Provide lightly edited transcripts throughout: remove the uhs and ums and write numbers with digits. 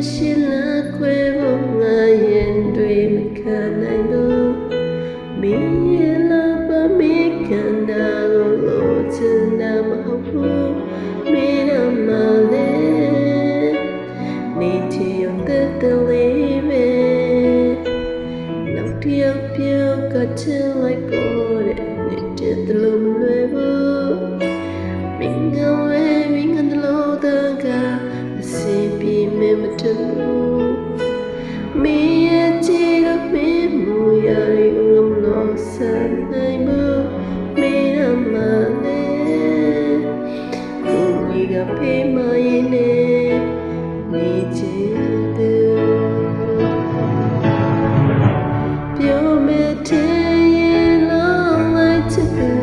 မရှိလားခွဲဖို့ငါရင်တွေမခံနိုင်ဘူးမင်းရဲ့လာပါမိခံတာကိုလို့ချင်တာမဟုတ်ဘူးမင်းတော့မလေးနေချင်ရတဲ့ကလေးပဲနောက်တစ်ယောက်ပြောကချင်လိုက်ပေါ်တဲ့နေတဲ့တလုံးမလွယ်ဘူးမင်းကဝဲမင်းကလို့တော့ကအစီပြေမမထဘူးမင်းရဲ့ချီတော့မင်းမူရည်ငုံလို့ဆန်နိုင်ဘူးမင်းတော့မလေးကိုကြီးကဖေးမရင်နဲ့နေချင်တယ်ပြောမယ်တဲ့ရင်လုံးလိုက်ချစ်တယ်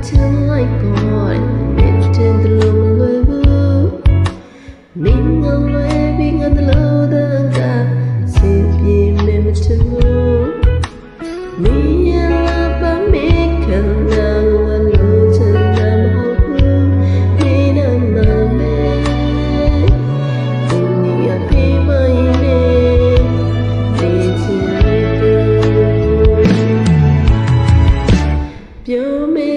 Till I boy, maintain the low level. Ming on living on the low the simply memorable. Me and I make a now a lot and I'm hopeful. Me and my man, only a pay my name. It's a pure me.